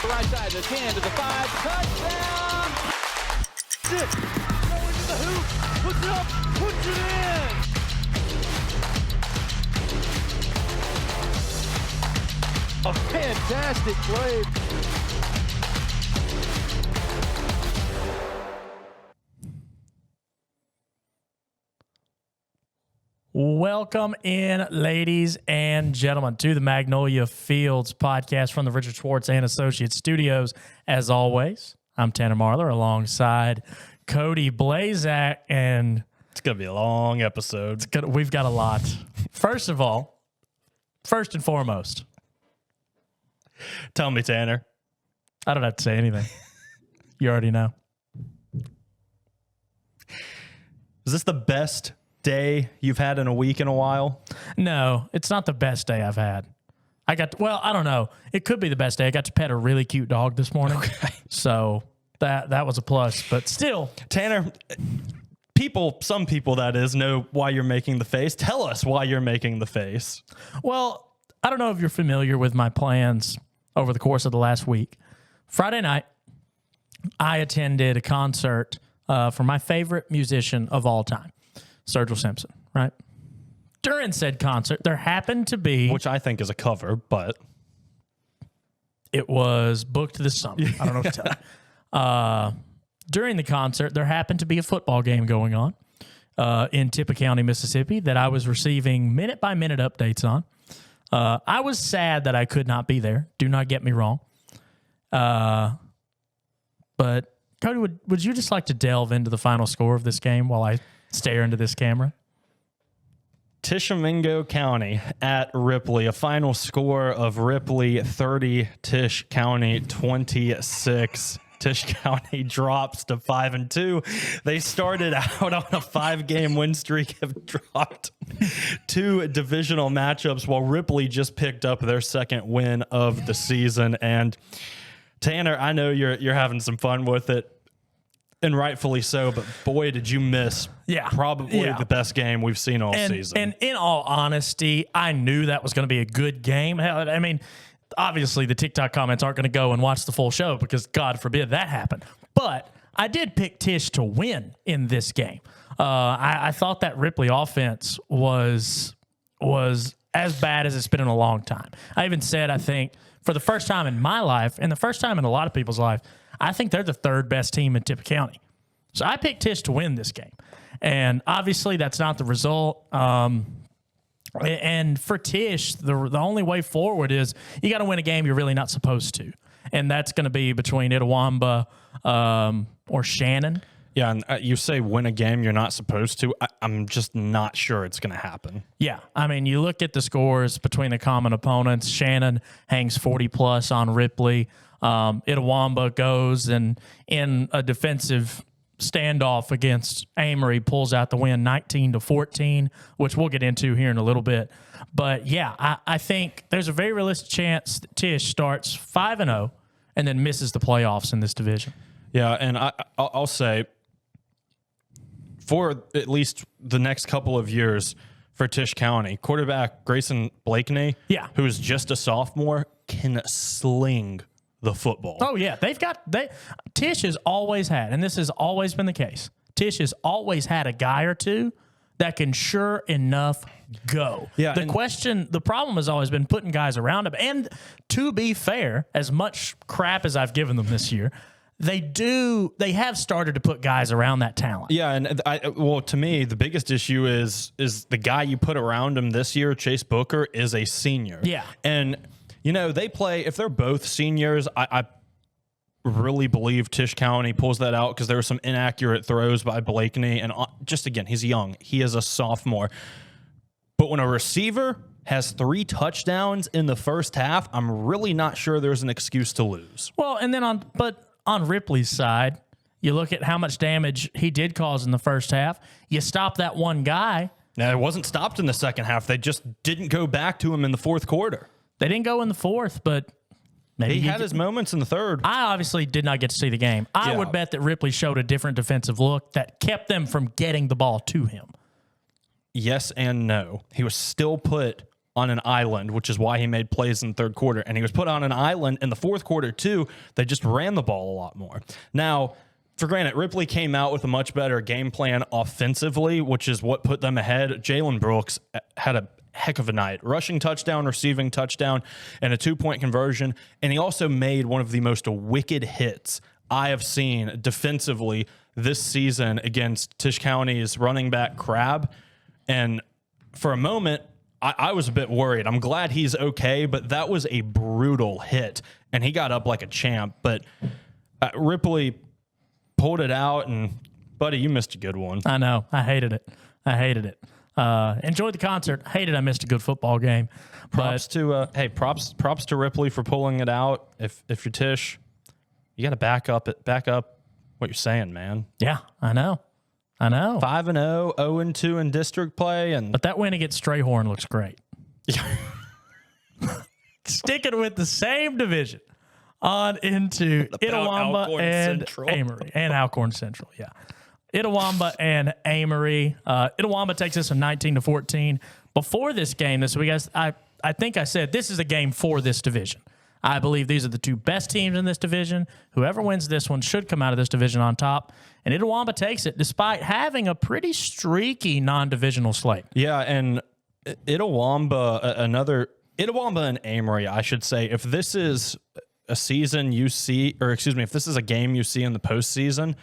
Right side, the 10 to the 5, touchdown! 6, going to the hoop, puts it up, puts it in! A fantastic play. Welcome in, ladies and gentlemen, to the Magnolia Fields podcast from the Richard Schwartz and Associates Studios. As always, I'm Tanner Marlar alongside Cody Blaszczak, and it's going to be a long episode. We've got a lot. First and foremost, tell me, Tanner. I don't have to say anything. You already know. Is this the best day you've had in a week in a while? No, it's not the best day I've had. I don't know. It could be the best day. I got to pet a really cute dog this morning. Okay. So that was a plus, but still. Tanner, some people that is, know why you're making the face. Tell us why you're making the face. Well, I don't know if you're familiar with my plans over the course of the last week. Friday night, I attended a concert for my favorite musician of all time, Sturgill Simpson, right? During said concert, there happened to be... Which I think is a cover, but... It was booked this summer. I don't know what to tell you. During the concert, there happened to be a football game going on in Tishomingo County, Mississippi, that I was receiving minute-by-minute updates on. I was sad that I could not be there. Do not get me wrong. But, Cody, would you just like to delve into the final score of this game while I stare into this camera? Tishomingo County at Ripley. A final score of Ripley 30, Tish County 26. Tish County drops to 5-2. They started out on a 5-game win streak, have dropped 2 divisional matchups, while Ripley just picked up their second win of the season. And Tanner, I know you're having some fun with it, and rightfully so, but boy, did you miss probably the best game we've seen all season. And in all honesty, I knew that was going to be a good game. Hell, I mean, obviously the TikTok comments aren't going to go and watch the full show because God forbid that happen. But I did pick Tish to win in this game. I thought that Ripley offense was as bad as it's been in a long time. I even said, I think, for the first time in my life, and the first time in a lot of people's life, I think they're the third best team in Tishomingo County. So I picked Tish to win this game. And obviously that's not the result. And for Tish, the only way forward is you got to win a game you're really not supposed to. And that's going to be between Itawamba or Shannon. Yeah, and you say win a game you're not supposed to. I'm just not sure it's going to happen. Yeah, I mean, you look at the scores between the common opponents. Shannon hangs 40-plus on Ripley. Itawamba goes and in a defensive standoff against Amory pulls out the win 19-14, which we'll get into here in a little bit. But, yeah, I think there's a very realistic chance that Tish starts 5-0 and then misses the playoffs in this division. Yeah, and I'll say for at least the next couple of years for Tish County, quarterback Grayson Blakeney, who is just a sophomore, can sling the football. Oh, yeah. Tish has always had, and this has always been the case, Tish has always had a guy or two that can sure enough go. Yeah, the problem has always been putting guys around him. And to be fair, as much crap as I've given them this year, they have started to put guys around that talent. Yeah, and to me, the biggest issue is the guy you put around him this year, Chase Booker, is a senior. Yeah. And, they play, if they're both seniors, I really believe Tish County pulls that out because there were some inaccurate throws by Blakeney. And just, again, he's young. He is a sophomore. But when a receiver has 3 touchdowns in the first half, I'm really not sure there's an excuse to lose. Well, and then on Ripley's side, you look at how much damage he did cause in the first half. You stop that one guy. Now, it wasn't stopped in the second half. They just didn't go back to him in the fourth quarter. They didn't go in the fourth, but maybe he had his moments in the third. I obviously did not get to see the game. I would bet that Ripley showed a different defensive look that kept them from getting the ball to him. Yes and no. He was still put on an island, which is why he made plays in the third quarter. And he was put on an island in the fourth quarter, too. They just ran the ball a lot more. Now, for granted, Ripley came out with a much better game plan offensively, which is what put them ahead. Jalen Brooks had a heck of a night. Rushing touchdown, receiving touchdown, and a 2-point conversion. And he also made one of the most wicked hits I have seen defensively this season against Tish County's running back Crab. And for a moment, I was a bit worried. I'm glad he's okay, but that was a brutal hit. And he got up like a champ. But Ripley pulled it out, and, buddy, you missed a good one. I know. I hated it. Enjoyed the concert. Hated I missed a good football game. Props to Ripley for pulling it out. If you're Tish, you got to back up what you're saying, man. Yeah, I know. 5-0, 0-2 in district play, but that win against Strayhorn looks great. Sticking with the same division on into Itawamba and Amory and Alcorn Central. Yeah, Itawamba and Amory. Itawamba takes us from 19-14. Before this game this week, I think I said this is a game for this division. I believe these are the two best teams in this division. Whoever wins this one should come out of this division on top. And Itawamba takes it despite having a pretty streaky non-divisional slate. Yeah, and Itawamba and Amory, I should say, if this is a season you see, or excuse me, if this is a game you see in the postseason,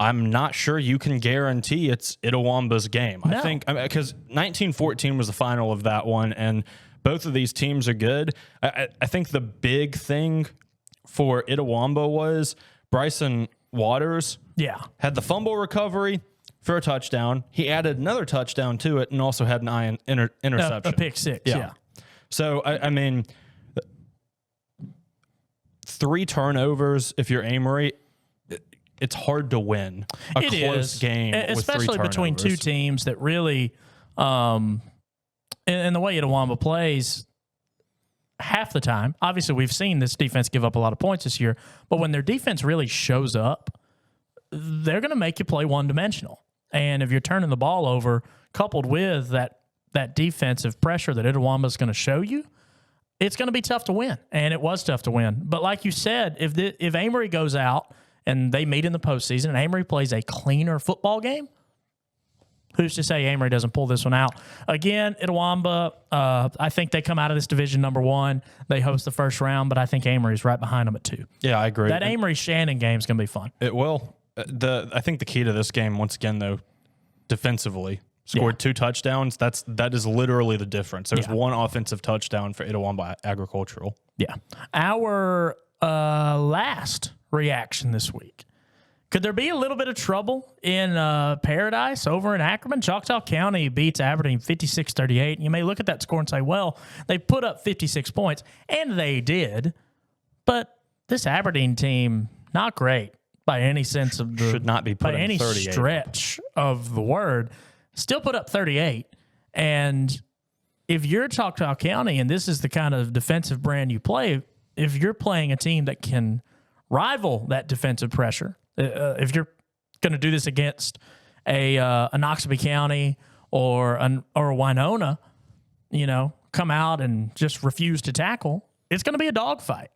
I'm not sure you can guarantee it's Itawamba's game. No. I think because 1914 was the final of that one, and both of these teams are good. I think the big thing for Itawamba was Bryson Waters had the fumble recovery for a touchdown. He added another touchdown to it and also had an interception. A pick six, yeah. So, I mean, 3 turnovers if you're Amory, it's hard to win a close game with 3 especially between two teams that really and the way Itawamba plays half the time, obviously we've seen this defense give up a lot of points this year, but when their defense really shows up, they're going to make you play one-dimensional. And if you're turning the ball over, coupled with that defensive pressure that Itawamba is going to show you, it's going to be tough to win. And it was tough to win. But like you said, if Amory goes out and they meet in the postseason and Amory plays a cleaner football game, who's to say Amory doesn't pull this one out? Again, Itawamba, I think they come out of this division number 1. They host the first round, but I think Amory's right behind them at 2. Yeah, I agree. That Amory-Shannon game is going to be fun. It will. I think the key to this game, once again, though, defensively, scored 2 touchdowns. That is literally the difference. There's 1 offensive touchdown for Itawamba Agricultural. Yeah. Our last reaction this week. Could there be a little bit of trouble in Paradise over in Ackerman? Choctaw County beats Aberdeen 56-38. You may look at that score and say, well, they put up 56 points, and they did. But this Aberdeen team, not great by any sense of the... Should not be put by any 38. stretch of the word. Still put up 38. And if you're Choctaw County and this is the kind of defensive brand you play, if you're playing a team that can rival that defensive pressure, if you're going to do this against a Noxubee County or a Winona, come out and just refuse to tackle, it's going to be a dogfight.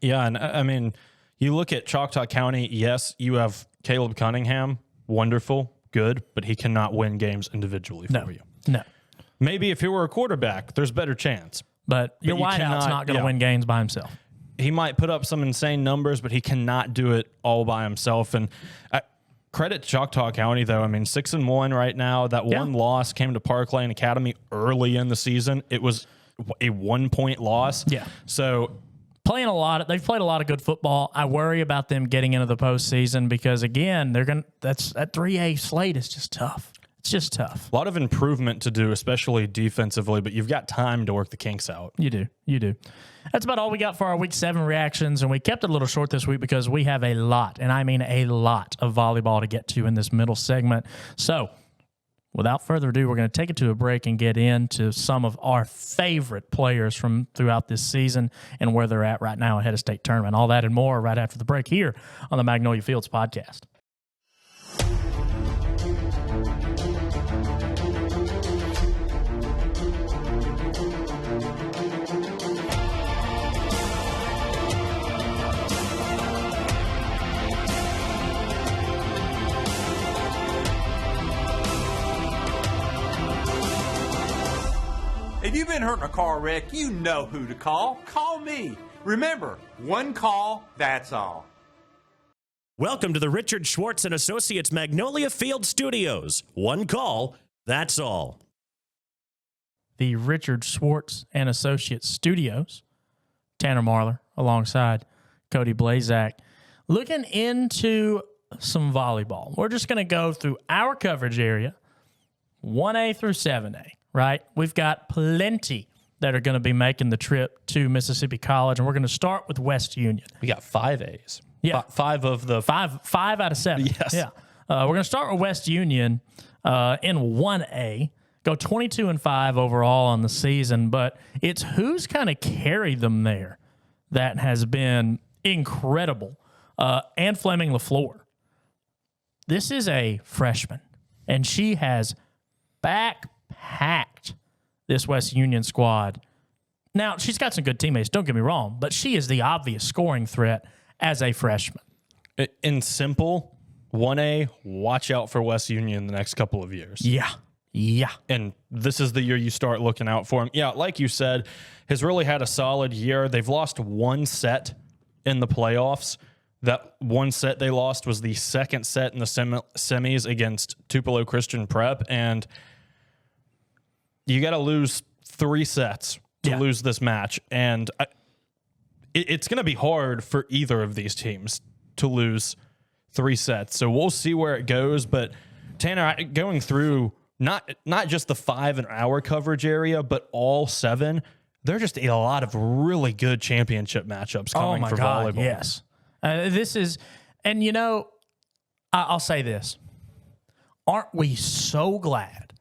Yeah, and I mean, you look at Choctaw County, yes, you have Caleb Cunningham, wonderful, good, but he cannot win games individually for you. No. Maybe if he were a quarterback, there's a better chance. But your wideout's not going to win games by himself. He might put up some insane numbers, but he cannot do it all by himself. And credit to Choctaw County, though. I mean, 6-1 right now. That one loss came to Park Lane Academy early in the season. It was a 1-point loss. Yeah. So they've played a lot of good football. I worry about them getting into the postseason because, again, that 3A slate is just tough. It's just tough. A lot of improvement to do, especially defensively, but you've got time to work the kinks out. You do. That's about all we got for our Week 7 reactions, and we kept it a little short this week because we have a lot, and I mean a lot, of volleyball to get to in this middle segment. So, without further ado, we're going to take it to a break and get into some of our favorite players from throughout this season and where they're at right now ahead of state tournament. All that and more right after the break here on the Magnolia Fields podcast. been hurt in a car wreck, you know who to call. Call me. Remember, one call, that's all. Welcome to the Richard Schwartz and Associates Magnolia Field Studios. One call, that's all. The Richard Schwartz and Associates Studios. Tanner Marlar alongside Cody Blaszczak. Looking into some volleyball. We're just going to go through our coverage area, 1A through 7A, right? We've got plenty that are going to be making the trip to Mississippi College, and we're going to start with West Union. We got 5 A's. Yeah. Five of the... Five out of 7. Yes. Yeah. We're going to start with West Union in 1A. Go 22-5 overall on the season, but it's who's kind of carried them there that has been incredible. And Fleming LaFleur. This is a freshman, and she has backpacked this West Union squad. Now, she's got some good teammates, don't get me wrong, but she is the obvious scoring threat as a freshman. In simple, 1A, watch out for West Union the next couple of years. Yeah. And this is the year you start looking out for him. Yeah, like you said, has really had a solid year. They've lost one set in the playoffs. That one set they lost was the second set in the semis against Tupelo Christian Prep, and you got to lose 3 sets to lose this match. And it's going to be hard for either of these teams to lose 3 sets. So we'll see where it goes. But Tanner, going through not just the 5 in our coverage area, but all 7, there are just a lot of really good championship matchups coming for volleyball. Yes. This is, and you know, I'll say this. Aren't we so glad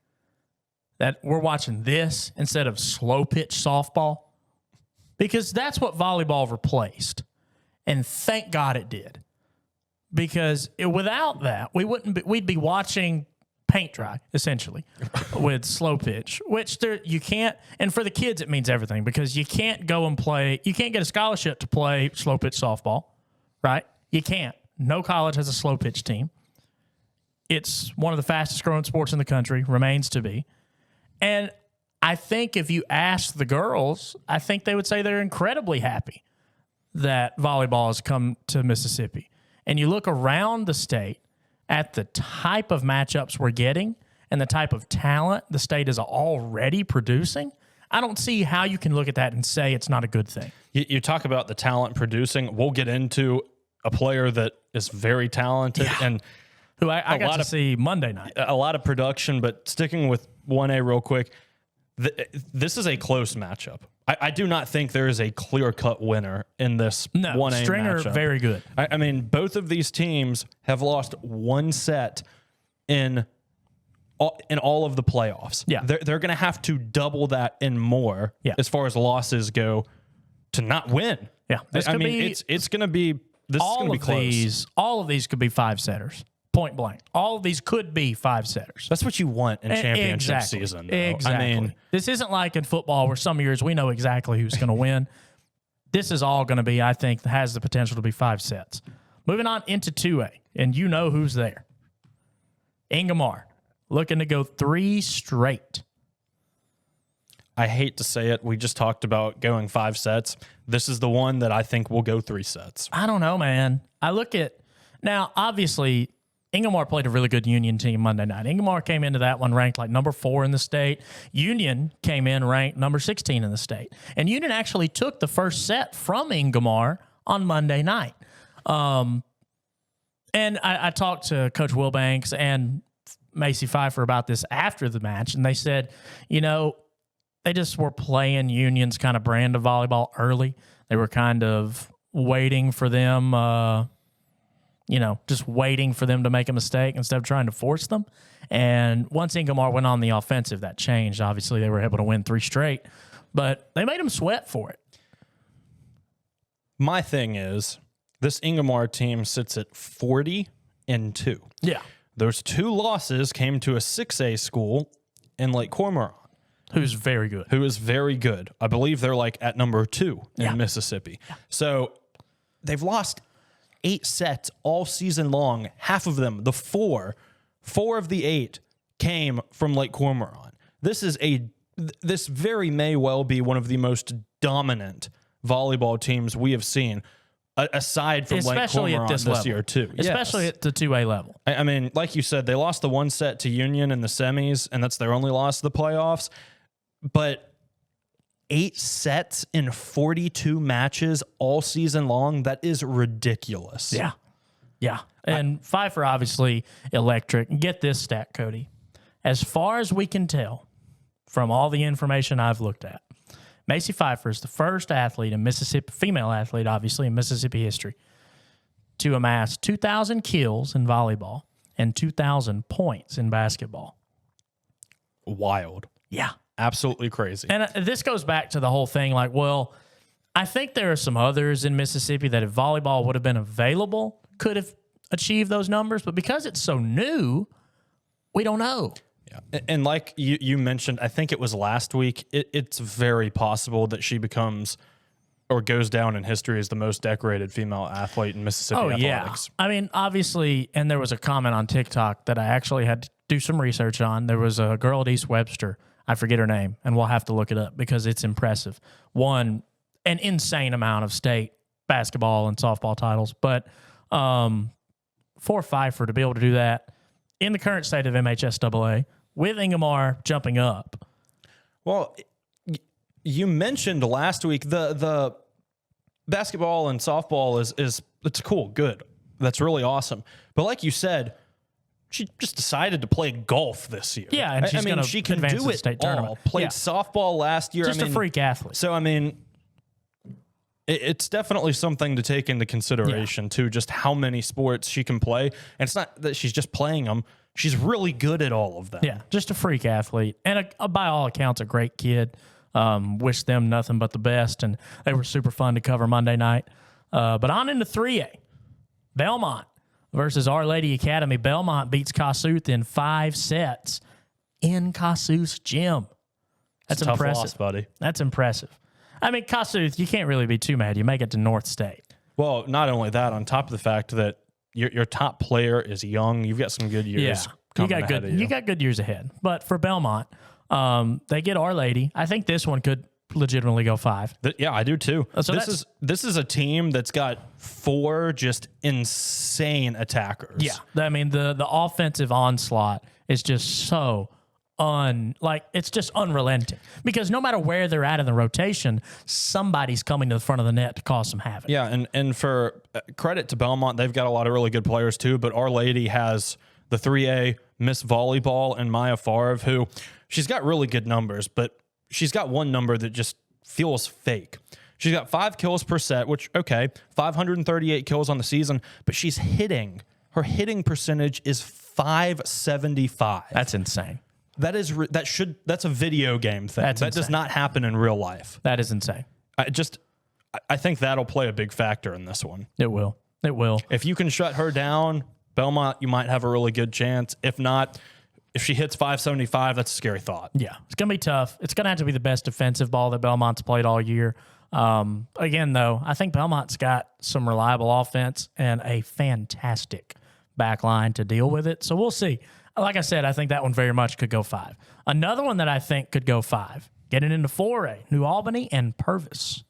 that we're watching this instead of slow pitch softball? Because that's what volleyball replaced. And thank God it did. Because without that, we'd be watching paint dry, essentially, with slow pitch, which you can't, and for the kids it means everything, because you can't go and play, you can't get a scholarship to play slow pitch softball, right? You can't. No college has a slow pitch team. It's one of the fastest growing sports in the country, remains to be. And I think if you ask the girls, I think they would say they're incredibly happy that volleyball has come to Mississippi. And you look around the state at the type of matchups we're getting and the type of talent the state is already producing, I don't see how you can look at that and say it's not a good thing. You talk about the talent producing. We'll get into a player that is very talented and who I got to see Monday night. A lot of production, but sticking with 1A real quick, this is a close matchup. I do not think there is a clear-cut winner in this 1A Stringer, matchup. very good. I mean, both of these teams have lost one set in all of the playoffs. Yeah. They're going to have to double that and more as far as losses go to not win. Yeah. It's going to be close. All of these could be 5-setters. Point blank. All of these could be 5-setters. That's what you want in championship season. Though. Exactly. I mean, this isn't like in football where some years we know exactly who's going to win. This is all going to be, I think, has the potential to be 5 sets. Moving on into 2A, and you know who's there. Ingomar, looking to go 3 straight. I hate to say it. We just talked about going 5 sets. This is the one that I think will go 3 sets. I don't know, man. I look at, now, obviously, Ingomar played a really good Union team Monday night. Ingomar came into that one ranked like number 4 in the state. Union came in ranked number 16 in the state. And Union actually took the first set from Ingomar on Monday night. And I talked to Coach Wilbanks and Macie Phifer about this after the match, and they said, you know, they just were playing Union's kind of brand of volleyball early. They were kind of waiting for them just waiting for them to make a mistake instead of trying to force them. And once Ingomar went on the offensive, that changed. Obviously, they were able to win 3 straight, but they made them sweat for it. My thing is, this Ingomar team sits at 40-2. Yeah. Those 2 losses came to a 6A school in Lake Cormorant. Who's very good. Who is very good. I believe they're like at number 2 in Mississippi. Yeah. So they've lost 8 sets all season long. Half of them, the 4 of the 8 came from Lake Cormorant. This is a this very may well be one of the most dominant volleyball teams we have seen, aside from especially Lake at this Cormorant level. year too. Especially Yes. at the 2A level. I mean, like you said, they lost the one set to Union in the semis, and that's their only loss to the playoffs. But 8 sets in 42 matches all season long, that is ridiculous. Yeah. Yeah. And Phifer, obviously, electric. And get this stat, Cody. As far as we can tell from all the information I've looked at, Macie Phifer is the first athlete in Mississippi, female athlete, obviously, in Mississippi history, to amass 2,000 kills in volleyball and 2,000 points in basketball. Wild. Yeah. Absolutely crazy. And this goes back to the whole thing like, well, I think there are some others in Mississippi that if volleyball would have been available, could have achieved those numbers. But because it's so new, we don't know. Yeah. And like you mentioned, I think it was last week, it's very possible that she becomes or goes down in history as the most decorated female athlete in Mississippi athletics. Yeah. I mean, obviously, and there was a comment on TikTok that I actually had to do some research on. There was a girl at East Webster. I forget her name, and we'll have to look it up because it's impressive. Won an insane amount of state basketball and softball titles. But for Phifer to be able to do that in the current state of MHSAA with Ingomar jumping up. Well, you mentioned last week the basketball and softball is it's cool, good. That's really awesome. But like you said, she just decided to play golf this year. Yeah, and she's gonna she can advance to do the it state all. tournament. Played Yeah. softball last year. Just a freak athlete. So, I mean, it's definitely something to take into consideration, too, just how many sports she can play. And it's not that she's just playing them. She's really good at all of them. Yeah, just a freak athlete. And by all accounts, a great kid. Wish them nothing but the best. And they were super fun to cover Monday night. But on into 3A. Belmont versus Our Lady Academy. Belmont beats Kossuth in 5 sets in Kossuth's gym. That's Tough impressive. loss, buddy. That's impressive. I mean, Kossuth, you can't really be too mad. You make it to North State. Well, not only that, on top of the fact that your top player is young, you've got some good years. You got good years ahead. But for Belmont, they get Our Lady. I think this one could legitimately go 5. Yeah, I do too. So this is a team that's got 4 just insane attackers. Yeah, I mean the offensive onslaught is just so it's just unrelenting because no matter where they're at in the rotation, somebody's coming to the front of the net to cause some havoc. Yeah, and for credit to Belmont, they've got a lot of really good players too. But Our Lady has the 3A Miss Volleyball and Macie Phifer, who she's got really good numbers, but she's got one number that just feels fake. She's got 5 kills per set, which, okay, 538 kills on the season, but her hitting percentage is .575. That's insane. That's a video game thing. That's that does insane. not happen in real life. That is insane. I think that'll play a big factor in this one. It will. It will. If you can shut her down, Belmont, you might have a really good chance. If not, if she hits .575, that's a scary thought. Yeah, it's going to be tough. It's going to have to be the best defensive ball that Belmont's played all year. Again, though, I think Belmont's got some reliable offense and a fantastic back line to deal with it. So we'll see. Like I said, I think that one very much could go 5. Another one that I think could go 5, getting into 4A, New Albany and Purvis.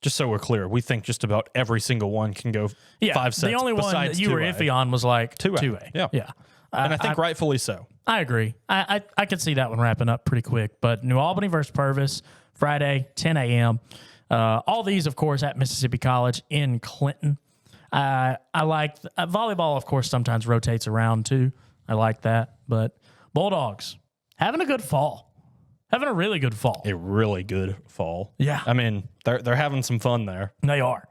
Just so we're clear, we think just about every single one can go 5 sets. The only one that you were 2A. iffy on was like 2A. Yeah. And I think rightfully so. I agree. I could see that one wrapping up pretty quick. But New Albany versus Purvis, Friday, 10 a.m. All these, of course, at Mississippi College in Clinton. I like volleyball, of course, sometimes rotates around too. I like that. But Bulldogs, having a good fall. Having a really good fall. A really good fall. Yeah. I mean, they're having some fun there. They are.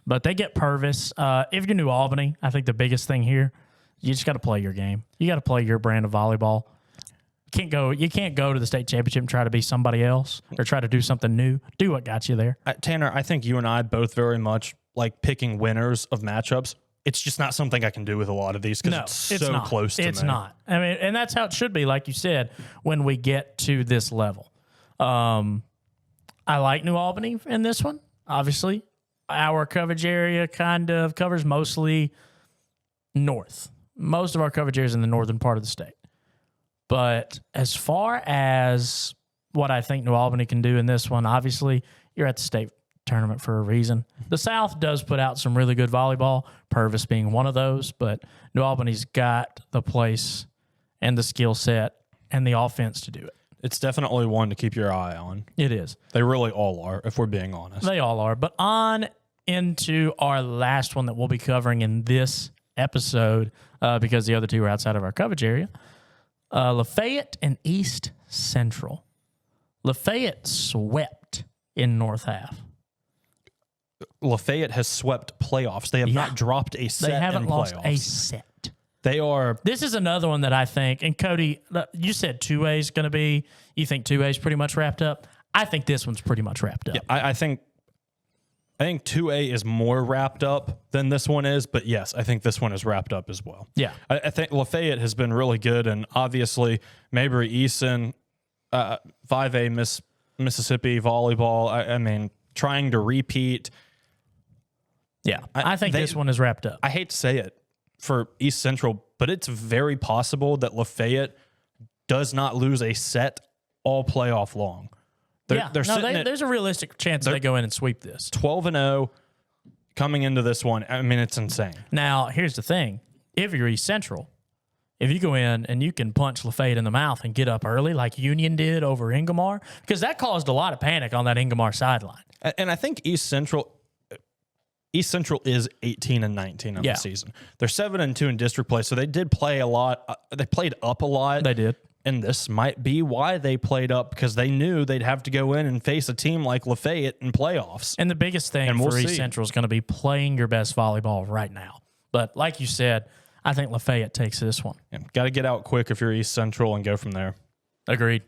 But they get Purvis. If you're New Albany, I think the biggest thing here, you just got to play your game. You got to play your brand of volleyball. You can't go to the state championship and try to be somebody else or try to do something new. Do what got you there. Tanner, I think you and I both very much like picking winners of matchups. It's just not something I can do with a lot of these because it's so not. close to me. It's not. I mean, and that's how it should be, like you said, when we get to this level. I like New Albany in this one. Obviously, our coverage area kind of covers mostly north. Most of our coverage area is in the northern part of the state. But as far as what I think New Albany can do in this one, obviously you're at the state tournament for a reason. The South does put out some really good volleyball, Purvis being one of those, but New Albany's got the place and the skill set and the offense to do it. It's definitely one to keep your eye on. It is. They really all are, if we're being honest. They all are. But on into our last one that we'll be covering in this episode, because the other two are outside of our coverage area. Lafayette and East Central. Lafayette swept in North Half. Lafayette has swept playoffs. They have not dropped a set. They haven't in lost playoffs. a set. They are. This is another one that I think, and Cody, you said 2A is going to be, you think 2A is pretty much wrapped up? I think this one's pretty much wrapped up. Yeah, I think 2A is more wrapped up than this one is, but yes, I think this one is wrapped up as well. Yeah. I think Lafayette has been really good, and obviously Mabry Eason, 5A Mississippi volleyball, I mean, trying to repeat. Yeah, I think this one is wrapped up. I hate to say it for East Central, but it's very possible that Lafayette does not lose a set all playoff long. There's a realistic chance they go in and sweep this. 12-0 coming into this one. I mean, it's insane. Now, here's the thing. If you're East Central, if you go in and you can punch Lafayette in the mouth and get up early like Union did over Ingomar, because that caused a lot of panic on that Ingomar sideline. And I think East Central is 18-19 on the season. They're 7-2 in district play, so they did play a lot. They played up a lot. They did. And this might be why they played up, because they knew they'd have to go in and face a team like Lafayette in playoffs. And the biggest thing for East Central is going to be playing your best volleyball right now. But like you said, I think Lafayette takes this one. Yeah, got to get out quick if you're East Central and go from there. Agreed.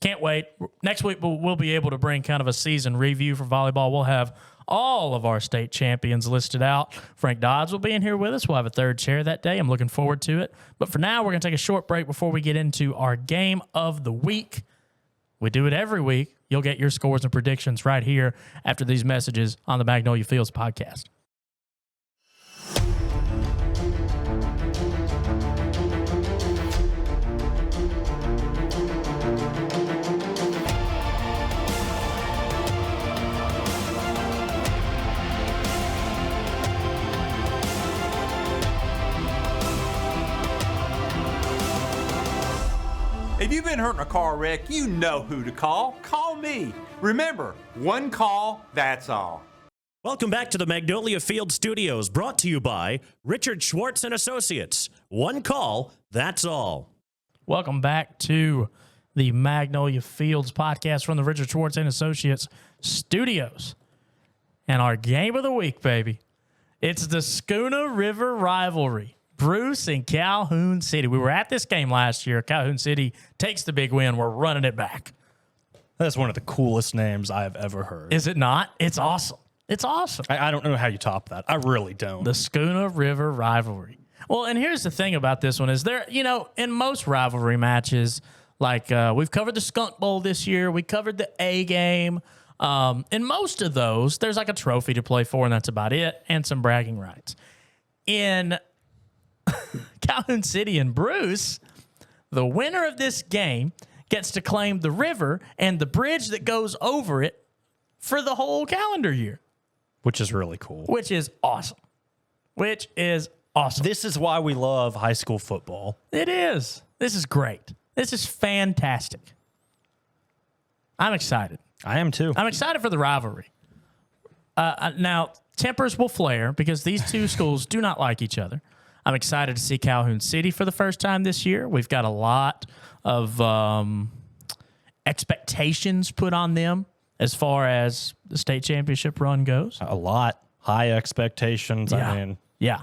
Can't wait. Next week, we'll be able to bring kind of a season review for volleyball. We'll have all of our state champions listed out. Frank Dodds will be in here with us. We'll have a third chair that day. I'm looking forward to it. But for now, we're going to take a short break before we get into our game of the week. We do it every week. You'll get your scores and predictions right here after these messages on the Magnolia Fields podcast. If you've been hurt in a car wreck, you know who to call. Call me. Remember, one call, that's all. Welcome back to the Magnolia Field Studios, brought to you by Richard Schwartz and Associates. One call, that's all. Welcome back to the Magnolia Fields podcast from the Richard Schwartz and Associates studios. And our game of the week, baby. It's the Schooner River Rivalry. Bruce and Calhoun City. We were at this game last year. Calhoun City takes the big win. We're running it back. That's one of the coolest names I have ever heard. Is it not? It's awesome. It's awesome. I don't know how you top that. I really don't. The Schooner River Rivalry. Well, and here's the thing about this one is there, in most rivalry matches, like we've covered the Skunk Bowl this year. We covered the A game. In most of those, there's like a trophy to play for, and that's about it, and some bragging rights. In Calhoun City and Bruce, the winner of this game gets to claim the river and the bridge that goes over it for the whole calendar year. Which is really cool. Which is awesome. This is why we love high school football. It is. This is great. This is fantastic. I'm excited. I am too. I'm excited for the rivalry. Now, tempers will flare because these two schools do not like each other. I'm excited to see Calhoun City for the first time this year. We've got a lot of expectations put on them as far as the state championship run goes. A lot. High expectations. Yeah. I mean, yeah.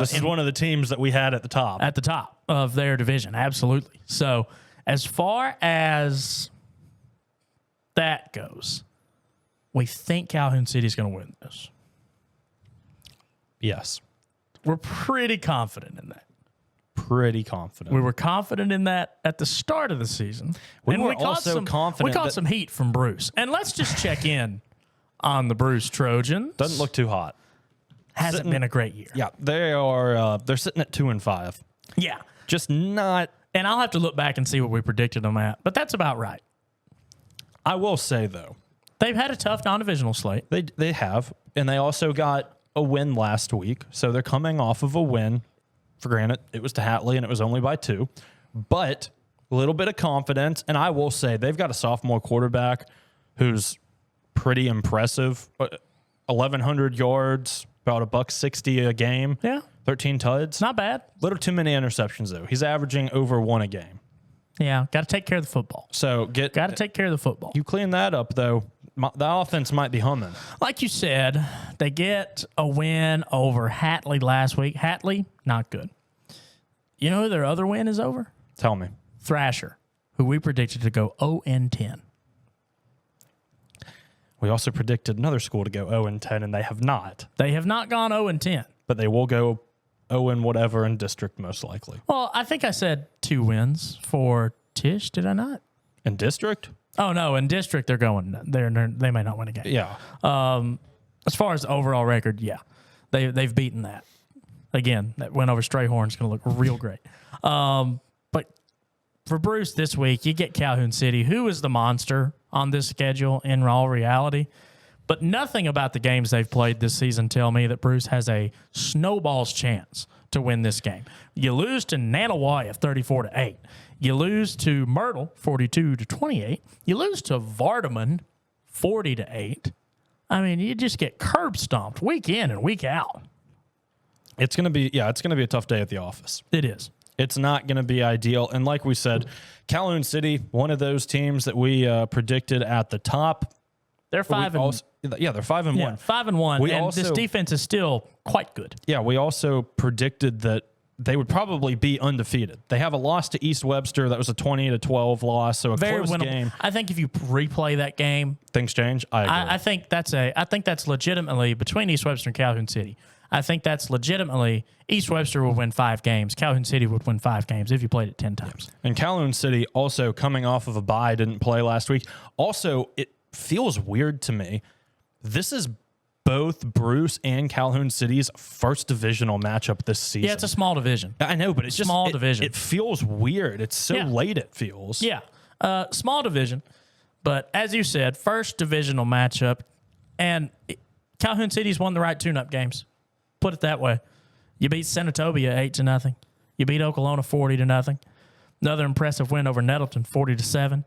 This is one of the teams that we had at the top. At the top of their division, absolutely. So as far as that goes, we think Calhoun City is going to win this. Yes. We're pretty confident in that. Pretty confident. We were confident in that at the start of the season. We caught some heat from Bruce. And let's just check in on the Bruce Trojans. Doesn't look too hot. Hasn't been a great year. Yeah, they are. They're sitting at 2-5. Yeah, Just not And I'll have to look back and see what we predicted them at, but that's about right. I will say, though, They've had a tough non-divisional slate. they have, and they also got a win last week, so they're coming off of a win. For granted, it was to Hatley, and it was only by 2, but a little bit of confidence, and I will say they've got a sophomore quarterback who's pretty impressive. 1,100 yards, about $160 a game. Yeah. 13 tuds. Not bad. Little too many interceptions, though. He's averaging over 1 a game. Yeah, got to take care of the football. So Got to take care of the football. You clean that up, though, the offense might be humming. Like you said, they get a win over Hatley last week. Hatley, not good. You know who their other win is over? Tell me. Thrasher, who we predicted to go 0-10. We also predicted another school to go 0-10, and they have not. They have not gone 0-10. But they will go 0-whatever in district, most likely. Well, I think I said 2 wins for Tish. Did I not? In district? Oh no, in district they're going. They may not win a game. Yeah. As far as overall record, yeah, they've beaten that. Again, that win over Strayhorn is going to look real great. But for Bruce this week, you get Calhoun City, who is the monster on this schedule in all reality. But nothing about the games they've played this season tell me that Bruce has a snowball's chance to win this game. You lose to Nanawaya 34-8. You lose to Myrtle 42-28. You lose to Vardaman 40-8. I mean, you just get curb stomped week in and week out. It's going to be a tough day at the office. It is. It's not going to be ideal. And like we said, Calhoun City, one of those teams that we predicted at the top. They're 5 and they're 5-1. yeah, 5-1. And also, this defense is still quite good. Yeah, we also predicted that they would probably be undefeated. They have a loss to East Webster. That was a 20-12 loss, so a Very close winnable game. I think if you replay that game, Things change. I agree. I think that's legitimately between East Webster and Calhoun City. I think that's legitimately East Webster would win 5 games. Calhoun City would win 5 games if you played it 10 times. And Calhoun City also coming off of a bye, didn't play last week. Also, it feels weird to me. This is both Bruce and Calhoun City's first divisional matchup this season. Yeah, it's a small division. I know, but it's just small division. It feels weird. It's so late. It feels. Yeah, small division, but as you said, first divisional matchup, and Calhoun City's won the right tune-up games. Put it that way. You beat Senatobia 8-0. You beat Okolona 40-0. Another impressive win over Nettleton 40-7,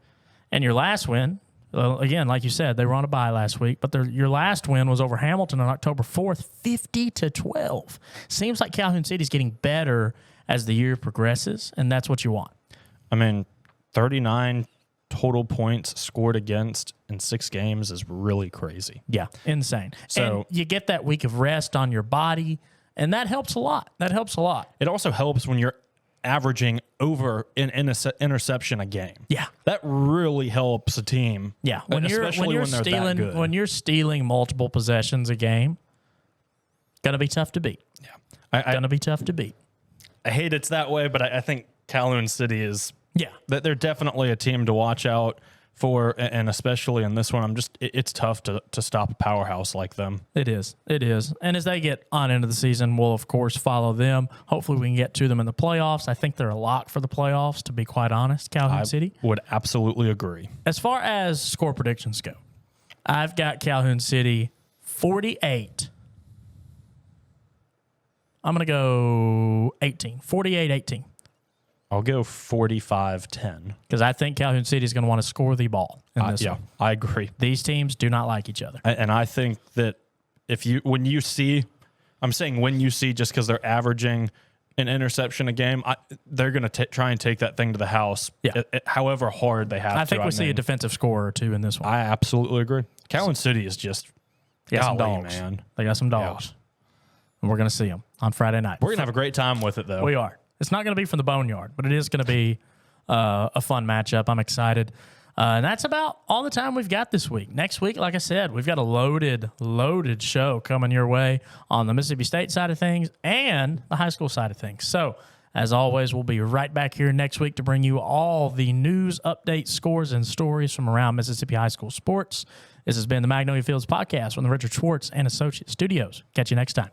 and your last win. Again, like you said, they were on a bye last week, but your last win was over Hamilton on October 4th, 50-12. Seems like Calhoun City's getting better as the year progresses, and that's what you want. I mean, 39 total points scored against in 6 games is really crazy. Yeah, insane. So and you get that week of rest on your body, and that helps a lot. It also helps when you're averaging over an interception a game. Yeah. That really helps a team. Yeah, when you're they're that good. when you're stealing multiple possessions a game, gonna be tough to beat. Yeah, Gonna be tough to beat. I hate it's that way, but I think Calhoun City is. Yeah, That they're definitely a team to watch out for, and especially in this one, it's tough to stop a powerhouse like them. it is. And as they get on into the season, we'll of course follow them. Hopefully, we can get to them in the playoffs. I think they're a lock for the playoffs. To be quite honest, Calhoun City. Would absolutely agree. As far as score predictions go, I've got Calhoun City 48. I'm going to go 18. 48-18. I'll go 45-10. Because I think Calhoun City is going to want to score the ball in this one. I agree. These teams do not like each other. And I think that when you see just because they're averaging an interception a game, they're going to try and take that thing to the house. Yeah. However hard they have to. I think we'll see a defensive score or two in this one. I absolutely agree. Calhoun City is just Some golly, dogs. man. They got some dogs. And we're going to see them on Friday night. We're going to have a great time with it, though. We are. It's not going to be from the Boneyard, but it is going to be a fun matchup. I'm excited. And that's about all the time we've got this week. Next week, like I said, we've got a loaded show coming your way on the Mississippi State side of things and the high school side of things. So, as always, we'll be right back here next week to bring you all the news, updates, scores, and stories from around Mississippi high school sports. This has been the Magnolia Fields Podcast from the Richard Schwartz and Associates Studios. Catch you next time.